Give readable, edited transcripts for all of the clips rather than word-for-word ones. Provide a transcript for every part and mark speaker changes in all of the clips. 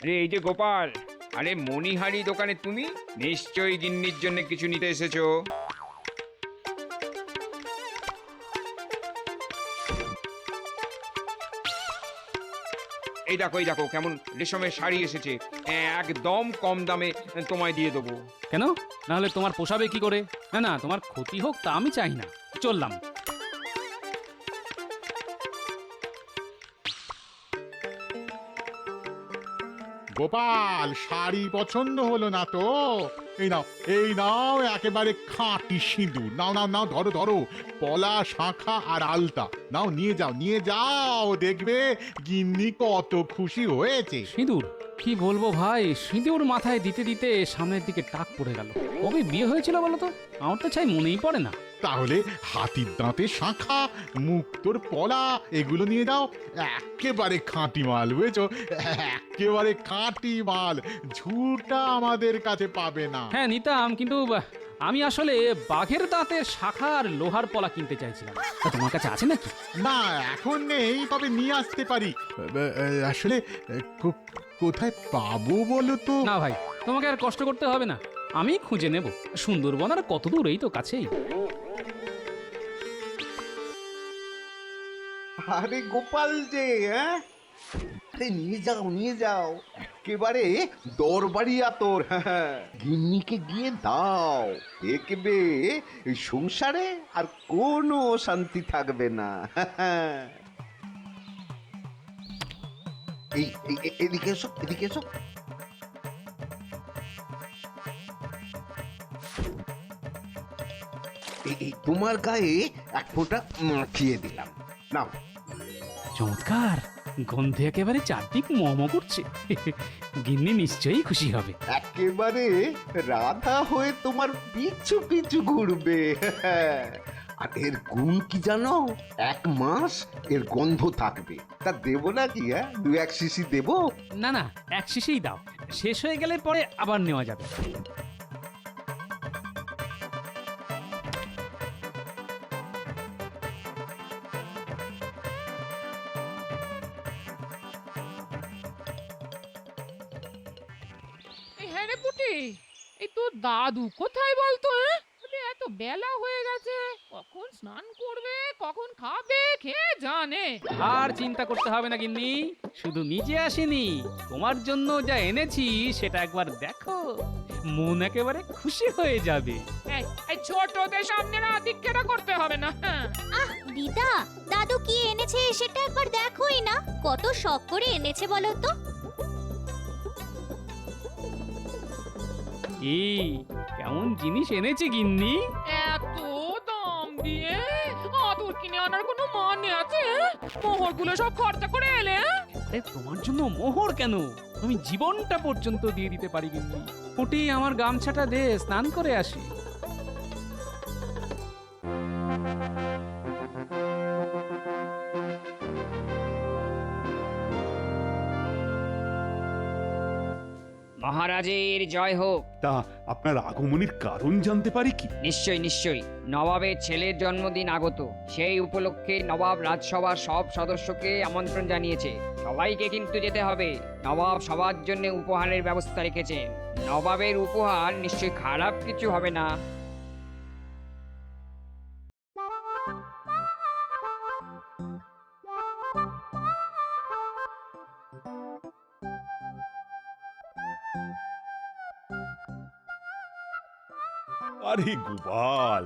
Speaker 1: আরে এই যে গোপাল, আরে মণিহারি দোকানে তুমি নিশ্চয়ই গিন্নির জন্য কিছু নিতে এসেছো। এই দেখো কেমন রেশমের শাড়ি এসেছে, একদম কম দামে তোমায় দিয়ে দেবো।
Speaker 2: কেন? নাহলে তোমার পোষাবে কি করে? না না, তোমার ক্ষতি হোক তা আমি চাই না। চললাম।
Speaker 3: গোপাল, শাড়ি পছন্দ হলো না তো? এই নাও একেবারে খাঁটি সিঁদুর। নাও নাও নাও, ধরো ধরো, পলা, শাঁখা আর আলতা নাও, নিয়ে যাও, দেখবে গিন্নি কত খুশি হয়েছে।
Speaker 2: সিঁদুর? কি বলবো ভাই, সিঁদুর মাথায় দিতে দিতে সামনের দিকে টাক পড়ে গেল। কবে বিয়ে হয়েছিল বলো তো? আমার তো চাই মনেই পড়ে না।
Speaker 3: তাহলে হাতির দাঁতে শাঁখা, মুক্তোর পলা এগুলো নিয়ে যাও। একেবারে খাঁটি মাল, বুঝেছো? একেবারে খাঁটি মাল, ঝুটা আমাদের কাছে পাবে না।
Speaker 2: হ্যাঁ নিতাম, কিন্তু আমি আসলে বাঘের দাঁতের শাখা আর লোহার পলা কিনতে চাইছিলাম। তা তোমার কাছে আছে নাকি?
Speaker 3: না, এখন নেই, তবে নিয়ে আসতে পারি। আসলে কোথায় পাবো বলো তো?
Speaker 2: না ভাই, তোমাকে আর কষ্ট করতে হবে না, আমি খুঁজে নেব। সুন্দরবন আর কত দূর, এই তো কাছেই।
Speaker 4: আরে গোপাল যে, হ্যাঁ, আরে নিয়ে যাও একেবারে দরবারি আতর। হ্যাঁ, গিন্নিকে গিয়ে দাও, দেখবে এই সংসারে আর কোনো শান্তি থাকবে না। এদিকে এসো, এদিকে এসো। এই তোমার গায়ে এক ফোঁটা মাখিয়ে দিলাম, নাও।
Speaker 2: চমৎকার, গন্ধে একেবারে চারদিক মম করছে। গিন্নি নিশ্চয়ই খুশি হবে।
Speaker 4: একেবারে রাধা হয়ে তোমার পিছু পিছু ঘুরবে। আর এর গুণ কি জানো? 1 মাস এর গন্ধ থাকবে। তা দেবো নাকি? হ্যাঁ, 2-1 শিশি দেবো।
Speaker 2: না না, এক শিশেই দাও, শেষ হয়ে গেলে পরে আবার নেওয়া যাবে।
Speaker 5: হ্যাঁ রে পুটি, এই তোর দাদু কোথায় বলতো? এত বেলা হয়ে গেছে, কখন স্নান করবে কখন খাবে কে জানে।
Speaker 2: আর চিন্তা করতে হবে না গিন্নি, শুধু নিজে আসেনি, তোমার জন্য যা এনেছি সেটা একবার দেখো, মন একেবারে খুশি হয়ে যাবে।
Speaker 5: এই ছোটদের সামনে না দিক্কেরা করতে হবে না। হ্যাঁ,
Speaker 6: আহ দিদা, দাদু কি এনেছে সেটা একবার দেখোই না, কত শখ করে এনেছে বলো তো।
Speaker 2: এই কেমন জিনিস এনেছে গিন্নি?
Speaker 5: এত দাম দিয়ে আদর কিনে আনার কোনো মানে আছে? মোহরগুলো সব খরচা করে এলে।
Speaker 2: আরে তোমার জন্য মোহর কেন, আমি জীবনটা পর্যন্ত দিয়ে দিতে পারি গিন্নি। ওটি আমার গামছাটা দে, স্নান করে আসি।
Speaker 1: মহারাজের জয় হোক।
Speaker 7: তা আপনার আগমনের কারণ জানতে পারি কি?
Speaker 1: নিশ্চয়ই নবাবের ছেলের জন্মদিন আগত, সেই উপলক্ষে নবাব রাজসভার সব সদস্যকে আমন্ত্রণ জানিয়েছে। সবাইকে কিন্তু যেতে হবে। নবাব সবার জন্য উপহারের ব্যবস্থা রেখেছেন। নবাবের উপহার নিশ্চয়ই খারাপ কিছু হবে না।
Speaker 7: আরে গোপাল,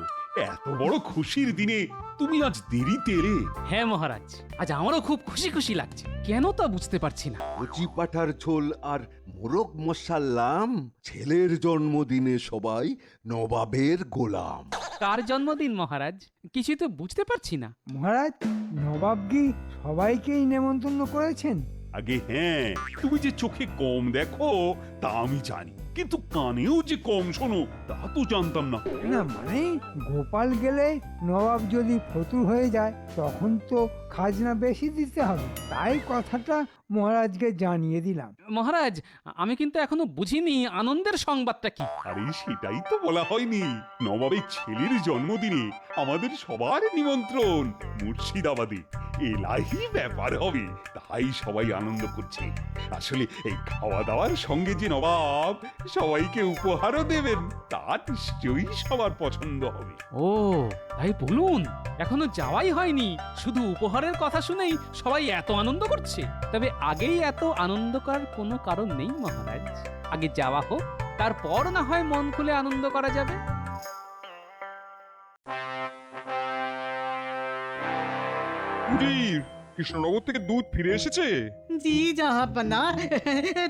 Speaker 7: এত বড় খুশির দিনে তুমি আজ দেরিতে এলে।
Speaker 2: হ্যাঁ মহারাজ, আজ আমারও খুব খুশি খুশি লাগছে, কেন তা বুঝতে পারছি না।
Speaker 4: কচি পাঠার ঝোল আর মোরগ মশাল্লাম, ছেলের জন্মদিনে সবাই নবাবের গোলাম।
Speaker 2: কার জন্মদিন মহারাজ? কিছু তো বুঝতে পারছি না।
Speaker 8: মহারাজ, নবাব কি সবাইকেই নেমন্তন্ন করেছেন?
Speaker 7: আগে হ্যাঁ, তুমি যে চোখে কম দেখো তা আমি জানি। কিন্তু কানেও যে কম শোনো তা তো জানতাম না।
Speaker 8: না মানে গোপাল গেলে নবাব যদি ফতুর হয়ে যায় তখন তো খাজনা বেশি দিতে হবে, তাই কথাটা মহারাজকে জানিয়ে দিলাম।
Speaker 2: মহারাজ, আমি কিন্তু এখনো বুঝিনি আনন্দের সংবাদটা কি।
Speaker 7: আরে সেটাই তো বলা হয়নি, নবাবের ছেলের জন্মদিনে আমাদের সবার নিমন্ত্রণ মুর্শিদাবাদে। এলাহি ব্যাপার হবে, তাই সবাই আনন্দ করছে। আসলে এই খাওয়া দাওয়ার সঙ্গে যে নবাব সবাইকে উপহারও দেবেন তা নিশ্চয়ই সবার পছন্দ হবে।
Speaker 2: ও তাই বলুন, এখনো যাওয়াই হয়নি, শুধু উপহারের কথা শুনেই সবাই এত আনন্দ করছে। তবে আগেই এত আনন্দ করার কোনো কারণ নেই মহারাজ, আগে যাওয়া হোক, তারপর না হয় মন খুলে আনন্দ করা যাবে।
Speaker 7: কৃষ্ণনগর থেকে দুধ ফিরে এসেছে?
Speaker 9: জি জাহাপনা,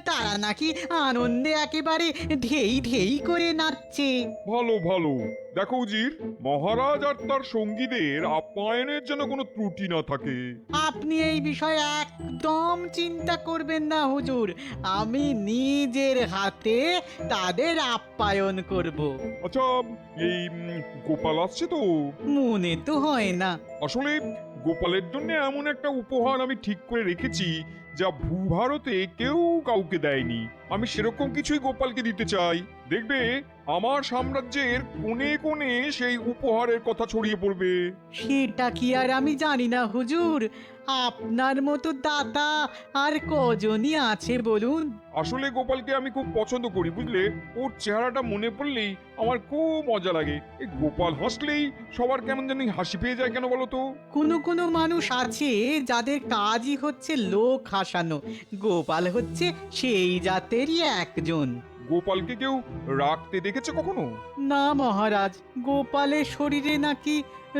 Speaker 9: তারা নাকি আনন্দে একেবারে ধেই ধেই করে নাচছে।
Speaker 10: ভালো ভালো। দেখো উজির, মহারাজ আর তার সঙ্গীদের আপ্যায়নের যেন কোনো ত্রুটি না থাকে।
Speaker 9: আপনি এই বিষয়ে একদম চিন্তা করবেন না হুজুর, আমি নিজের হাতে তাদের আপ্যায়ন করব।
Speaker 10: আচ্ছা, এই গোপাল আসছে তো?
Speaker 9: মনে তো হয় না।
Speaker 10: আসলে গোপালের জন্য এমন একটা উপহার আমি ঠিক করে রেখেছি যা ভূভারতে কেউ কাউকে দেয়নি। আমি সেরকম কিছুই গোপালকে দিতে চাই। দেখবে আমার সাম্রাজ্যের কোণে কোণে সেই উপহারের কথা ছড়িয়ে পড়বে।
Speaker 9: সেটা কি আর আমি জানি না হুজুর, আপনার মতো দাতা আর কজনই আছে বলুন।
Speaker 10: আসলে গোপালকে আমি খুব পছন্দ করি, বুঝলে? ওর চেহারাটা মনে পড়লেই আমার খুব মজা লাগে। এই গোপাল হাসলেই সবার কেমন জানি হাসি পেয়ে যায়, কেন বলো তো?
Speaker 9: কোনো কোনো মানুষ আছে যাদের কাজই হচ্ছে লোক হাসানো, গোপাল হচ্ছে সেই জাতেরই একজন।
Speaker 10: গোপালকে কেউ রাখতে দেখেছে কখনো?
Speaker 9: না মহারাজ, গোপালের শরীরে নাকি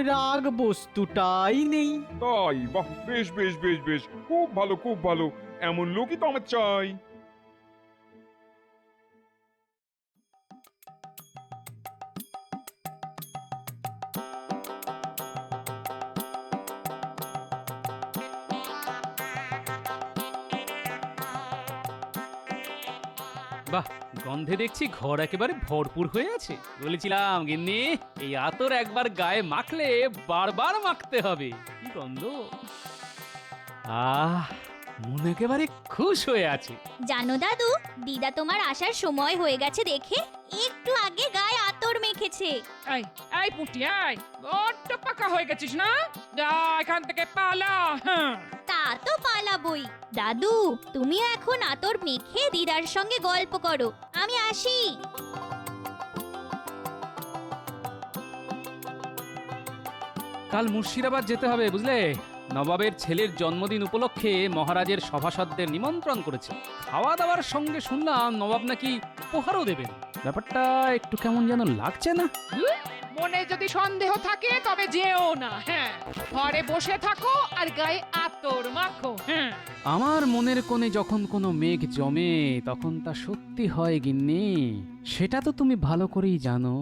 Speaker 9: রাগ বস্তুটাই নেই।
Speaker 10: তাই? বাহ, বেশ বেশ বেশ বেশ, খুব ভালো খুব ভালো। এমন লোকই তো আমার চাই।
Speaker 2: বাহ, গন্ধে দেখছি ঘর একেবারে ভরপুর হয়ে আছে। বলেছিলাম গিন্নি, এই আতর একবার গায়ে মাখলে বারবার মাখতে হবে। কি গন্ধ! মন একেবারে খুশ হয়ে আছে।
Speaker 6: জানো দাদু, দিদা তোমার আসার সময় হয়ে গেছে দেখে একটু আগে গায়ে আতর মেখেছে।
Speaker 5: এই এই পুটি, এই বড্ড পাকা হয়ে গেছিস না? যা এখান থেকে পালা। হ্যাঁ,
Speaker 6: তা তো পালাবই। দাদু, তুমি এখন আতর মেখে দিদার সঙ্গে গল্প করো, আমি আসি।
Speaker 2: কাল মুর্শিদাবাদ যেতে হবে বুঝলে, নবাবের ছেলের জন্মদিন উপলক্ষে মহারাজের সভাসদদের নিমন্ত্রণ করেছে। খাওয়া দাওয়ার সঙ্গে শুনলাম নবাব নাকি উপহারও দেবেন। ব্যাপারটা একটু কেমন যেন লাগছে না?
Speaker 5: মনে যদি সন্দেহ থাকে তবে যেও না। হ্যাঁ, ঘরে বসে থাকো আর গায়ে আতর মাখো। হ্যাঁ,
Speaker 2: আমার মনের কোণে যখন কোনো মেঘ জমে তখন তা সত্যি হয় গিন্নি, সেটা তো তুমি ভালো করেই জানো।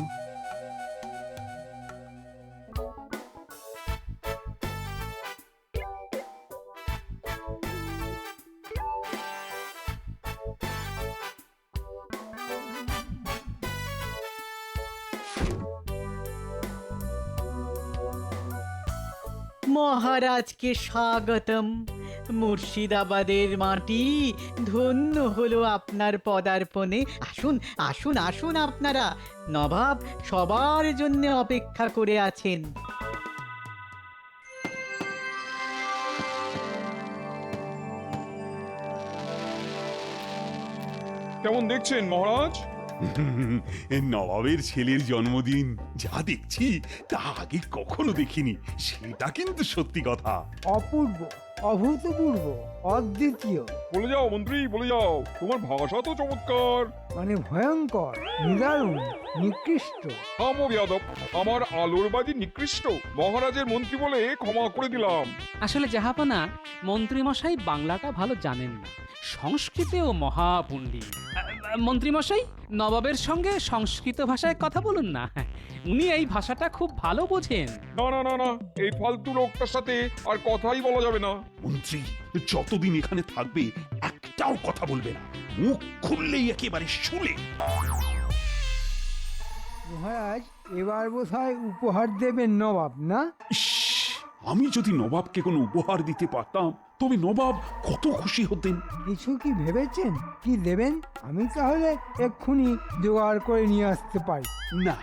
Speaker 9: মহারাজকে স্বাগতম। মুর্শিদাবাদের মাটি ধন্য হলো আপনার পদার্পণে। আসুন আসুন আসুন আপনারা, নবাব সবার জন্য অপেক্ষা করে আছেন।
Speaker 10: কেমন দেখছেন মহারাজ?
Speaker 7: নবাবের ছেলের জন্মদিন যা দেখছি তা আগে কখনো দেখিনি, সেটা কিন্তু সত্যি কথা।
Speaker 8: অপূর্ব, অভূতপূর্ব, অদ্বিতীয়,
Speaker 10: বলে যাও মন্ত্রী, বলে যাও। তোমার ভাষা তো চমৎকার।
Speaker 8: মানে ভয়ঙ্কর, নিদারুণ, নিকৃষ্ট।
Speaker 10: থামো বেয়াদব, আমার আলোর বাজি নিকৃষ্ট? মহারাজের মন্ত্রী বলে ক্ষমা করে দিলাম।
Speaker 2: আসলে জাহাপানা, মন্ত্রীমশাই বাংলাটা ভালো জানেন না, সংস্কৃতেও মহাপণ্ডিত। মন্ত্রীমশাই, নবাবের সঙ্গে সংস্কৃত ভাষায় কথা বলুন না, উনি এই ভাষাটা খুব ভালো বোঝেন।
Speaker 10: না না না না, এই ফালতু লোকটার সাথে আর কথাই বলা যাবে না।
Speaker 7: মন্ত্রী যতদিন এখানে থাকবে একটাও কথা বলবে না, মুখ খুললেই একেবারে শুলে।
Speaker 8: মহারাজ এবার বোধহয় উপহার দেবেন নবাব, না?
Speaker 7: ইস, আমি যদি নবাবকে কোনো উপহার দিতে পারতাম তবে নবাব কত খুশি হতেন।
Speaker 8: কিছু কি ভেবেছেন কি দেবেন? আমি তাহলে এক্ষুনি জোগাড় করে নিয়ে আসতে পারি।
Speaker 7: না,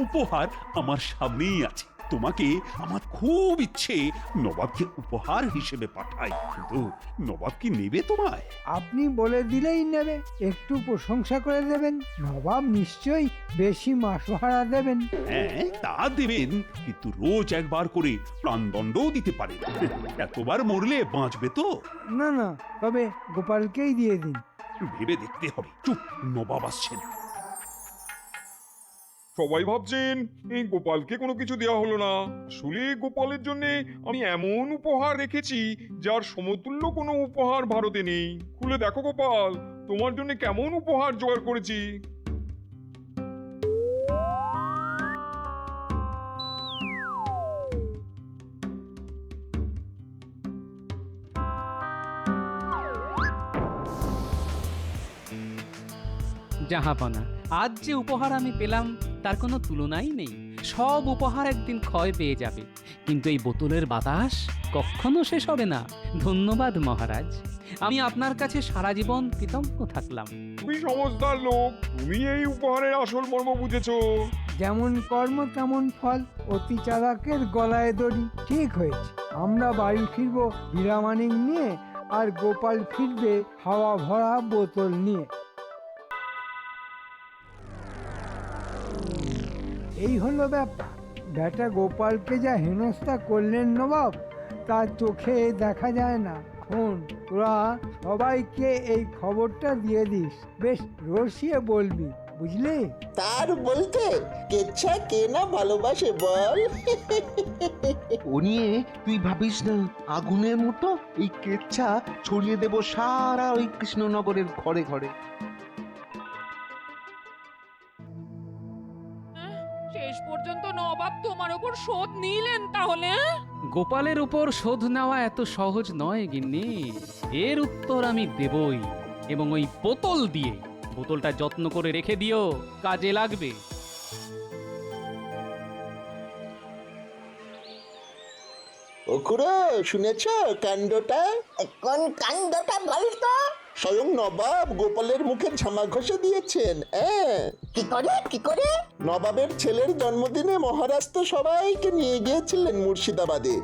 Speaker 7: উপহার আমার সামনেই আছে। তোমাকে আমার খুব ইচ্ছে নবাবকে উপহার হিসেবে পাঠাই, কিন্তু নবাব কি নেবে তোমায়?
Speaker 8: আপনি বলে দিলেই নেবে। একটু প্রশংসা করে দেবেন, নবাব নিশ্চয়ই বেশি মাসোহারা দেবেন।
Speaker 7: হ্যাঁ, তা দেবেন, কিন্তু রোজ একবার করে প্রাণদণ্ডও দিতে পারেন। এতবার মরলে বাঁচবে তো?
Speaker 8: না না, তবে গোপালকেই দিয়ে দিন।
Speaker 7: ভেবে দেখতে হবে। চুপ, নবাব আসছেন।
Speaker 10: সবাই ভাবছেন এই গোপালকে কোনো কিছু দেওয়া হলো না। আসলে গোপালের জন্য আমি এমন উপহার রেখেছি যার সমতুল্য কোনো উপহার ভারতে নেই। খুলে দেখো গোপাল, তোমার জন্য কেমন উপহার জোগাড় করেছি।
Speaker 2: জাহাপনা, আজ যে উপহার আমি পেলাম তার কোনো তুলনাই নেই। সব উপহার একদিন ক্ষয় পেয়ে যাবে, কিন্তু এই বোতলের বাতাস কখনো শেষ হবে না। ধন্যবাদ মহারাজ, আমি আপনার কাছে সারা জীবন কৃতজ্ঞ থাকলাম।
Speaker 10: তুমি সমজদার লোক, তুমি এই উপহারের আসল মর্ম বুঝেছো।
Speaker 8: যেমন কর্ম তেমন ফল, অতি চালাকের গলায় দড়ি। ঠিক হয়েছে, আমরা বাড়ি ফিরবো হীরামানিক নিয়ে, আর গোপাল ফিরবে হাওয়া ভরা বোতল নিয়ে। এই হলো ব্যাপার। বেটা গোপালকে যা হেনস্থা করলেন নবাব, তার চোখে দেখা যায় না। শোন, তোরা সবাইকে এই খবরটা দিয়ে দিস, বেশ রসিয়ে বলবি, বুঝলি?
Speaker 11: তার বলতে কেচ্ছা কে না ভালোবাসে বল।
Speaker 4: ও নিয়ে তুই ভাবিস না, আগুনের মতো এই কেচ্ছা ছড়িয়ে দেব সারা ওই কৃষ্ণনগরের ঘরে ঘরে।
Speaker 5: শেষ পর্যন্ত নবাব তোমার ওপর শোধ নিলেন তাহলে?
Speaker 2: গোপালের উপর শোধ নেওয়া এত সহজ নয় গিন্নি। এর উত্তর আমি দেবই, এবং ওই বোতল দিয়ে। বোতলটা যত্ন করে রেখে দিও, কাজে লাগবে।
Speaker 11: ও খুড়ো, শুনেছ কাণ্ডটা?
Speaker 12: কোন কাণ্ডটা বলতো?
Speaker 11: স্বয়ং নবাব গোপালের মুখে ঝামা ঘষে দিয়েছেন।
Speaker 12: কি করে কি করে?
Speaker 11: নবাবের ছেলের জন্মদিনে মহারাজ তো সবাইকে নিয়ে গিয়েছিলেন মুর্শিদাবাদে।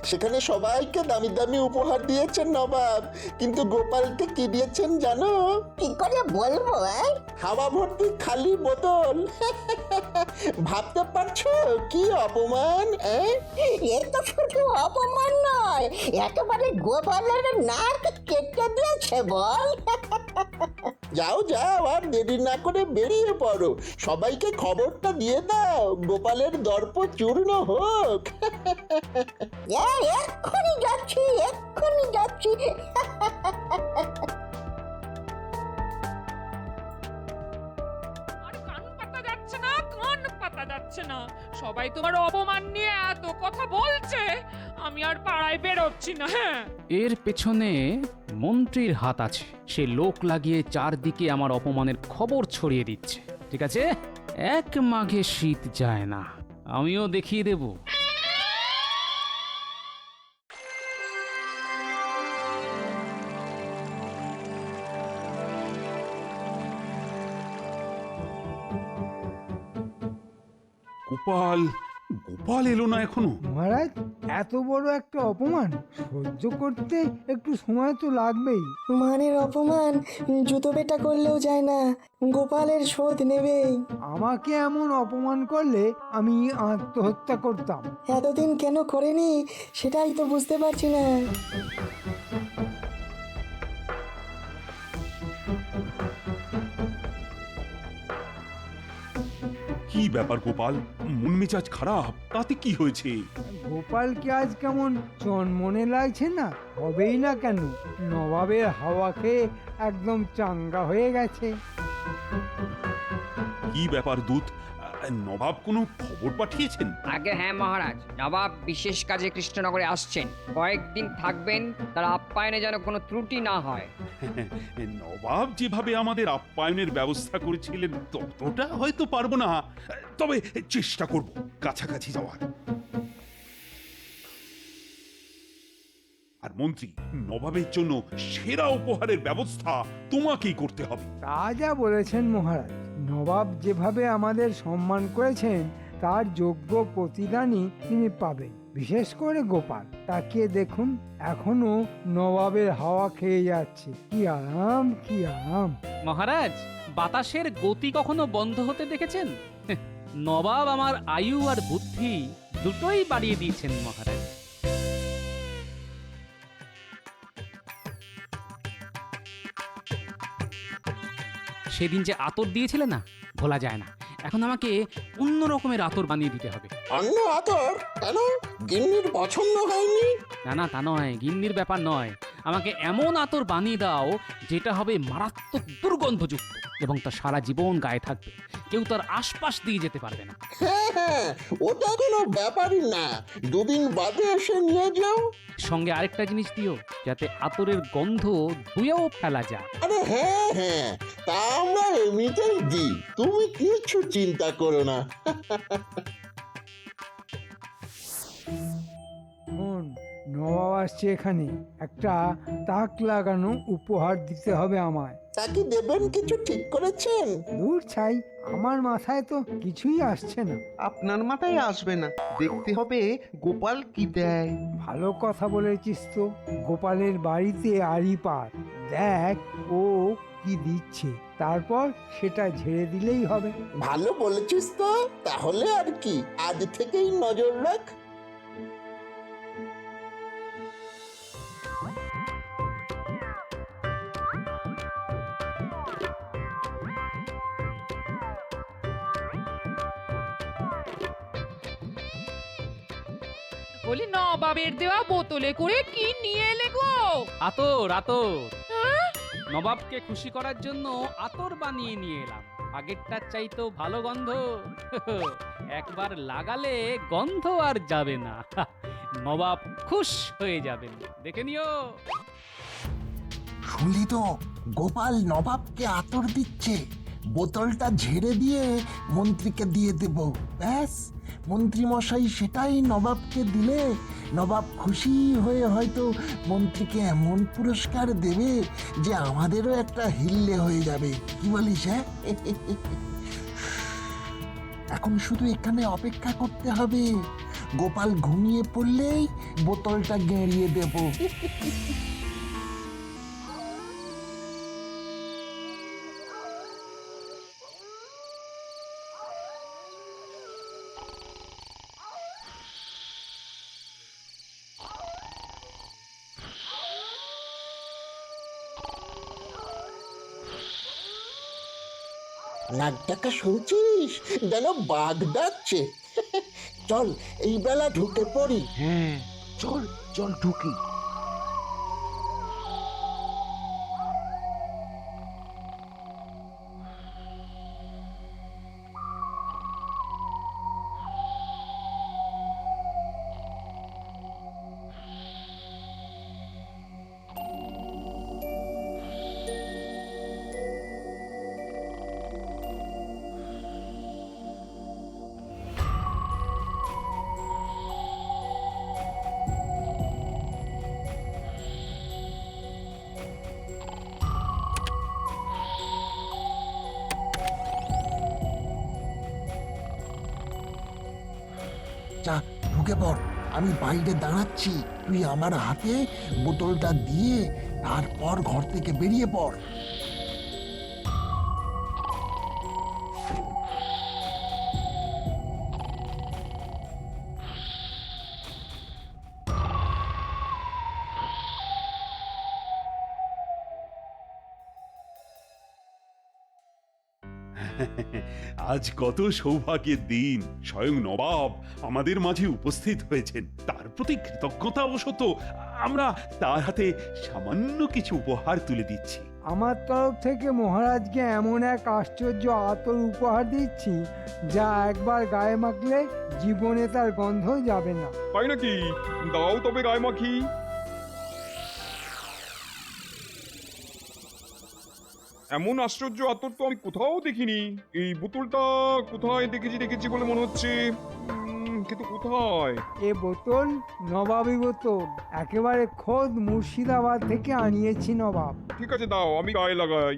Speaker 11: সেখানে সবাইকে দামি দামি উপহার দিয়েছেন নবাব, কিন্তু গোপালকে কি দিয়েছেন জানো?
Speaker 12: কি করে বলবো?
Speaker 11: হাওয়া ভর্তি খালি বোতল। ভাবতে পারছো কি অপমান?
Speaker 12: এ তো শুধু অপমান নয়, একেবারে গোপালের নাক কেটে দিয়েছে বল।
Speaker 11: যাও যাও, আর দেরি না করে বেরিয়ে পড়ো। সবাইকে খবরটা দিয়ে দাও, গোপালের দর্প চূর্ণ হোক।
Speaker 12: এক্ষুনি যাচ্ছি, এক্ষুনি যাচ্ছি।
Speaker 5: আর কান পাতা যাচ্ছে না, কান পাতা যাচ্ছে না। সবাই তোমার অপমান নিয়ে এত কথা বলছে, আমি আর পাড়ায় বেরোচ্ছি না। হ্যাঁ,
Speaker 2: এর পেছনে মন্ত্রীর হাত আছে। সে লোক লাগিয়ে চারদিকে আমার অপমানের খবর ছড়িয়ে দিচ্ছে। ঠিক আছে, এক মাঘে শীত যায় না, আমিও দেখিয়ে দেব।
Speaker 7: গোপাল, গোপাল এলো না এখনো?
Speaker 8: মহারাজ, এত বড় একটা অপমান সহ্য করতে একটু সময় তো লাগবেই।
Speaker 12: মানের অপমান জুতো পেটা করলেও যায় না, গোপালের শোধ নেবেই।
Speaker 8: আমাকে এমন অপমান করলে আমি আত্মহত্যা করতাম।
Speaker 12: এতদিন কেন করেনি সেটাই তো বুঝতে পারছি না।
Speaker 7: কি ব্যাপার গোপাল, মন মেজাজ খারাপ? তাতে কি হয়েছে?
Speaker 8: গোপালকে আজ কেমন চনমনে লাগছে না? হবেই না কেন, নবাবের হাওয়া খেয়ে একদম চাঙ্গা হয়ে গেছে।
Speaker 7: কি ব্যাপার দূত, নবাব কোনো খবর পাঠিয়েছেন?
Speaker 1: আগে হ্যাঁ মহারাজ, নবাব বিশেষ কাজে কৃষ্ণনগরে আসছেন, কয়েকদিন থাকবেন, তার আপ্যায়নে যেন কোনো ত্রুটি না হয়।
Speaker 7: নবাব যেভাবে আমাদের আপ্যায়নের ব্যবস্থা করেছিলেন ততটা হয়তো পারবো না, তবে চেষ্টা করব কাছাকাছি যাওয়ার। আর মন্ত্রী, নবাবের জন্য সেরা উপহারের ব্যবস্থা তোমাকেই করতে হবে।
Speaker 8: তা যা বলেছেন মহারাজ, নবাব যেভাবে আমাদের সম্মান করেছেন তার যোগ্য প্রতিদানই তিনি পাবেন। বিশেষ করে গোপাল, তাকিয়ে দেখুন, এখনো নবাবের হাওয়া খেয়ে যাচ্ছে। কি আরাম, কি আরাম!
Speaker 2: মহারাজ, বাতাসের গতি কখনো বন্ধ হতে দেখেছেন? নবাব আমার আয়ু আর বুদ্ধি দুটোই বাড়িয়ে দিয়েছেন মহারাজ। সেদিন যে আতর দিয়েছিলেন না, ভোলা যায় না। এখন আমাকে অন্য রকমের আতর বানিয়ে দিতে হবে।
Speaker 11: অন্য আতর? কেন, গিন্নির পছন্দ হয়নি?
Speaker 2: না না, তা নয়, গিন্নির ব্যাপার নয়। আমাকে এমন আতর বানিয়ে দাও যেটা হবে মারাত্মক দুর্গন্ধযুক্ত এবং তা সারা জীবন গায়ে থাকবে, কেউ তার আশপাশ দিয়ে যেতে পারবে না।
Speaker 11: হ্যাঁ হ্যাঁ, ওটা কোনো ব্যাপারই না, দুদিন বাদে এসে নিয়ে যাও।
Speaker 2: সঙ্গে আরেকটা জিনিস দিও, যাতে আতরের গন্ধ ধুয়েও ফেলা যায়।
Speaker 11: আরে হ্যাঁ হ্যাঁ, তা আমরা এমনিতেই দিই, তুমি কিছু চিন্তা করো না।
Speaker 8: শোন, নবাব আসছে এখানে, একটা তাক লাগানো উপহার দিতে হবে আমায়।
Speaker 11: তাকে দেবেন কিছু ঠিক করেছেন?
Speaker 8: দূর ছাই, আমার মাথায় তো কিছুই আসছে না।
Speaker 4: আপনার মাথায় আসবে না, দেখতে হবে গোপাল কি দেয়।
Speaker 8: ভালো কথা বলেছিস তো, গোপালের বাড়িতে আড়ি পাত, দেখ ও কি দিচ্ছে, তারপর সেটা ঝেড়ে দিলেই হবে।
Speaker 11: ভালো বলেছিস তো, তাহলে আর কি, আজ থেকেই নজর রাখ।
Speaker 5: বলি নবাবের দেওয়া বোতলে করে কি নিয়ে এলে গো?
Speaker 2: আতর, আতর। নবাবকে খুশি করার জন্য আতর বানিয়ে নিয়ে এলাম। আগেরটার চাইতেও ভালো গন্ধ। একবার লাগালে গন্ধ আর যাবে না। নবাব খুশ হয়ে যাবেন, দেখে নিও।
Speaker 11: শুনলি তো, গোপাল নবাবকে আতর দিচ্ছে। বোতলটা ঝেড়ে দিয়ে মন্ত্রীকে দিয়ে দেব, ব্যাস। মন্ত্রী মশাই সেটাই নবাবকে দিলে নবাব খুশি হয়ে হয়তো মন্ত্রীকে এমন পুরস্কার দেবে যে আমাদেরও একটা হিল্লে হয়ে যাবে। কি বলিস? হ্যাঁ, এখন শুধু এখানে অপেক্ষা করতে হবে। গোপাল ঘুমিয়ে পড়লেই বোতলটা গেঁড়িয়ে দেব। নাক ডাকা শুনছিস? যেন বাঘ ডাকছে। চল এই বেলা ঢুকে পড়ি।
Speaker 4: হ্যাঁ, চল চল ঢুকি।
Speaker 11: যা, ঢুকে পড়। আমি বাইরে দাঁড়াচ্ছি, তুই আমার হাতে বোতলটা দিয়ে তারপর ঘর থেকে বেরিয়ে পড়।
Speaker 7: আজ কত সৌভাগ্যের দিন, স্বয়ং নবাব আমাদের মাঝে উপস্থিত হয়েছেন। তার প্রতি কৃতজ্ঞতা অবশত আমরা তার হাতে সামান্য কিছু উপহার তুলে দিচ্ছি।
Speaker 8: আমার তরফ থেকে মহারাজকে এমন এক আশ্চর্য আতর উপহার দিচ্ছি যা একবার গায়ে মাখলে জীবনে তার গন্ধ যাবে না।
Speaker 10: তাই নাকি? দাও তবে গায়ে মাখি। এমন আশ্চর্য আতর তো আমি কোথাও দেখিনি। এই বোতলটা কোথায় দেখেছি বলে মনে হচ্ছে, কিন্তু কোথায়?
Speaker 8: এ বোতল নবাবী বোতল, একেবারে খোদ মুর্শিদাবাদ থেকে আনিয়েছি নবাব।
Speaker 10: ঠিক আছে, দাও আমি গায়ে লাগাই।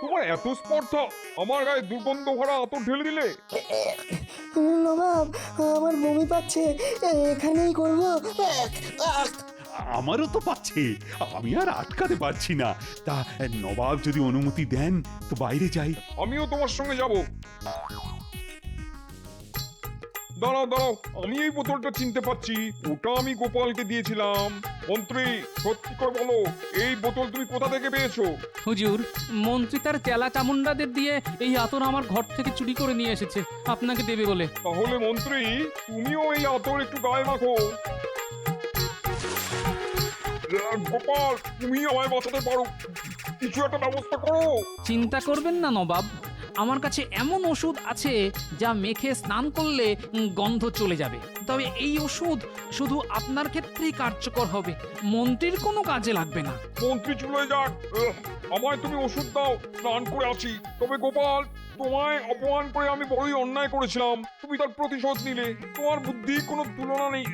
Speaker 10: তোমার এত স্পর্ধা, আমার গায়ে দুর্গন্ধ ভরা আতর ঢেলে দিলে।
Speaker 12: নবাব, আমার বমি পাচ্ছে, এখানেই করবো।
Speaker 7: আমারও তো পাচ্ছে, আমি আর আটকাতে পারছি না। তা নবাব যদি অনুমতি দেন তো বাইরে যাই।
Speaker 10: আমিও তোমার সঙ্গে যাব। দাঁড়াও দাঁড়াও, আমি এই বোতলটা চিনতে পারছি, ওটা আমি গোপালকে দিয়েছিলাম। মন্ত্রী, সত্যি করে বলো, এই বোতল তুমি কোথা থেকে পেয়েছো?
Speaker 2: হুজুর, মন্ত্রী তার চেলা চামুন্ডাদের দিয়ে এই আতর আমার ঘর থেকে চুরি করে নিয়ে এসেছে আপনাকে দেবে বলে।
Speaker 10: তাহলে মন্ত্রী, তুমিও এই আতর একটু গায়ে মাখো। গোপাল, তুমি আমায় বাঁচাতে পারো, কিছু একটা ব্যবস্থা করো।
Speaker 2: চিন্তা করবেন না নবাব, আমার কাছে এমন ওষুধ আছে যা মেখে স্নান করলে গন্ধ চলে যাবে। তবে এই ওষুধ শুধু আপনার ক্ষেত্রেই কার্যকর হবে, মন্ত্রীর কোনো কাজে লাগবে না।
Speaker 10: মন্ত্রী চলে যাক, আমায় তুমি ওষুধ দাও, স্নান করে আছি। তবে গোপাল, তোমায় অপমান করে আমি বড়ই অন্যায় করেছিলাম, তুমি তার প্রতিশোধ নিলে, তোমার বুদ্ধির কোনো তুলনা নেই।